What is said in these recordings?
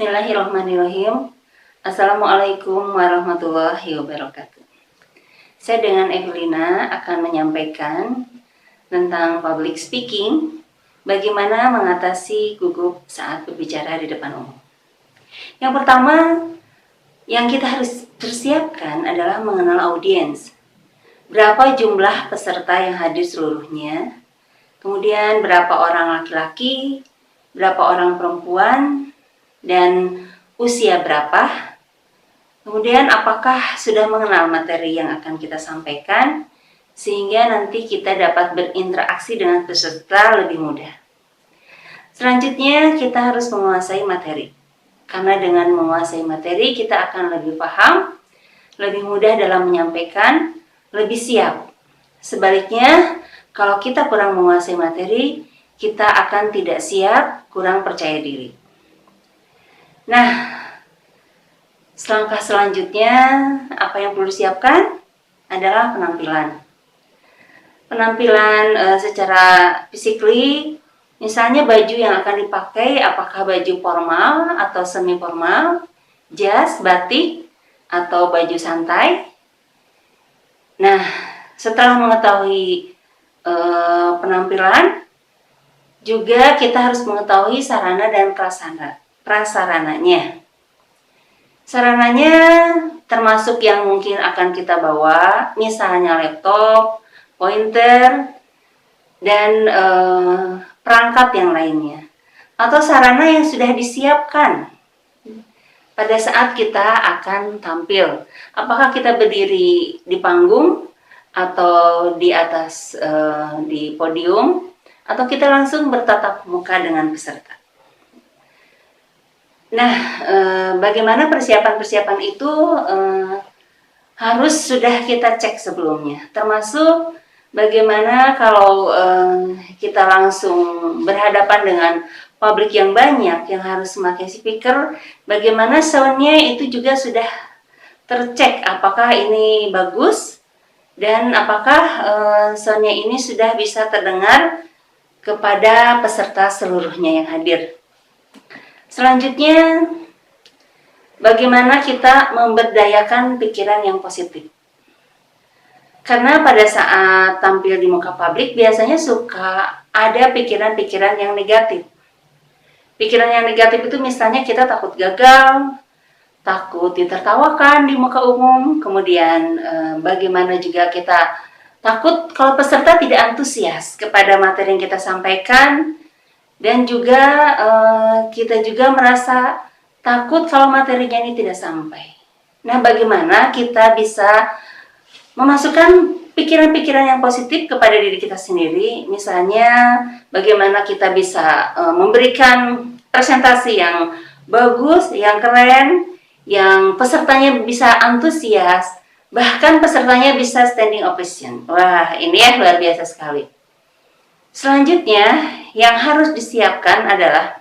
Bismillahirrahmanirrahim. Assalamualaikum warahmatullahi wabarakatuh. Saya dengan Evelina akan menyampaikan tentang public speaking, bagaimana mengatasi gugup saat berbicara di depan umum. Yang pertama, yang kita harus persiapkan adalah mengenal audiens. Berapa jumlah peserta yang hadir seluruhnya, kemudian berapa orang laki-laki, berapa orang perempuan, dan usia berapa, kemudian apakah sudah mengenal materi yang akan kita sampaikan, sehingga nanti kita dapat berinteraksi dengan peserta lebih mudah. Selanjutnya kita harus menguasai materi, karena dengan menguasai materi kita akan lebih paham, lebih mudah dalam menyampaikan, lebih siap. Sebaliknya, kalau kita kurang menguasai materi, kita akan tidak siap, kurang percaya diri. Nah, langkah selanjutnya apa yang perlu disiapkan adalah penampilan. Penampilan secara physically, misalnya baju yang akan dipakai apakah baju formal atau semi formal, jas, batik, atau baju santai. Nah, setelah mengetahui penampilan, juga kita harus mengetahui sarana dan prasarananya. Sarananya termasuk yang mungkin akan kita bawa, misalnya laptop, pointer, dan perangkat yang lainnya. Atau sarana yang sudah disiapkan pada saat kita akan tampil. Apakah kita berdiri di panggung, atau di atas di podium, atau kita langsung bertatap muka dengan peserta. Nah, bagaimana persiapan-persiapan itu harus sudah kita cek sebelumnya, termasuk bagaimana kalau kita langsung berhadapan dengan publik yang banyak yang harus memakai speaker, bagaimana soundnya itu juga sudah tercek apakah ini bagus dan apakah soundnya ini sudah bisa terdengar kepada peserta seluruhnya yang hadir. Selanjutnya, bagaimana kita memberdayakan pikiran yang positif. Karena pada saat tampil di muka publik, biasanya suka ada pikiran-pikiran yang negatif. Pikiran yang negatif itu misalnya kita takut gagal, takut ditertawakan di muka umum, kemudian bagaimana juga kita takut kalau peserta tidak antusias kepada materi yang kita sampaikan, dan juga kita juga merasa takut kalau materinya ini tidak sampai. Nah, bagaimana kita bisa memasukkan pikiran-pikiran yang positif kepada diri kita sendiri? Misalnya, bagaimana kita bisa memberikan presentasi yang bagus, yang keren, yang pesertanya bisa antusias, bahkan pesertanya bisa standing ovation. Wah, ini ya luar biasa sekali. Selanjutnya, yang harus disiapkan adalah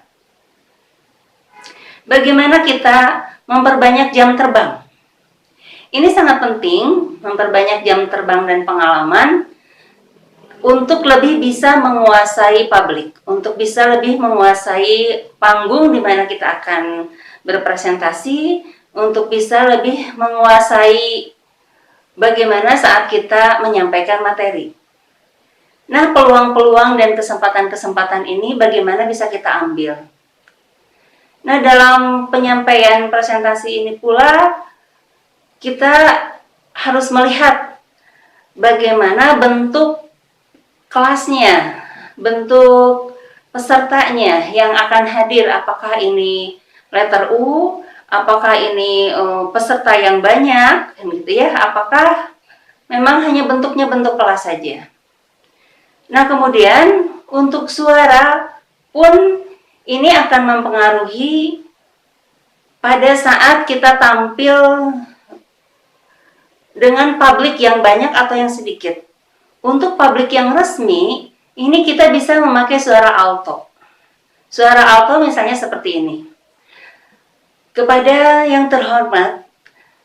bagaimana kita memperbanyak jam terbang. Ini sangat penting, memperbanyak jam terbang dan pengalaman untuk lebih bisa menguasai publik, untuk bisa lebih menguasai panggung di mana kita akan berpresentasi, untuk bisa lebih menguasai bagaimana saat kita menyampaikan materi. Nah, peluang-peluang dan kesempatan-kesempatan ini bagaimana bisa kita ambil. Nah, dalam penyampaian presentasi ini pula, kita harus melihat bagaimana bentuk kelasnya, bentuk pesertanya yang akan hadir. Apakah ini letter U, apakah ini peserta yang banyak, gitu ya, apakah memang hanya bentuknya bentuk kelas saja. Nah, kemudian untuk suara pun ini akan mempengaruhi pada saat kita tampil dengan publik yang banyak atau yang sedikit. Untuk publik yang resmi, ini kita bisa memakai suara alto. Suara alto misalnya seperti ini. Kepada yang terhormat,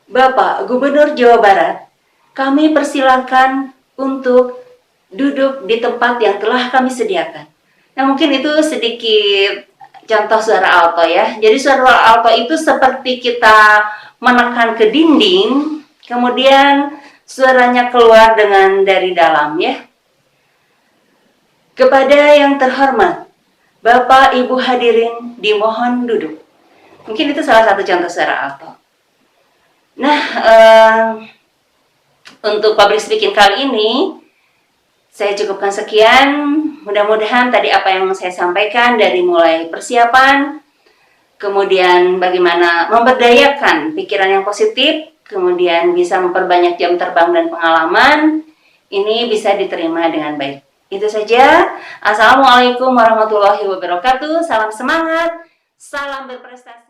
Bapak Gubernur Jawa Barat, kami persilakan untuk duduk di tempat yang telah kami sediakan. Nah, mungkin itu sedikit contoh suara alto ya. Jadi suara alto itu seperti kita menekan ke dinding, kemudian suaranya keluar dari dalam ya. Kepada yang terhormat, Bapak Ibu hadirin dimohon duduk. Mungkin itu salah satu contoh suara alto. Nah, untuk public speaking kali ini, saya cukupkan sekian. Mudah-mudahan tadi apa yang saya sampaikan dari mulai persiapan, kemudian bagaimana memberdayakan pikiran yang positif, kemudian bisa memperbanyak jam terbang dan pengalaman, ini bisa diterima dengan baik. Itu saja. Assalamualaikum warahmatullahi wabarakatuh. Salam semangat, salam berprestasi.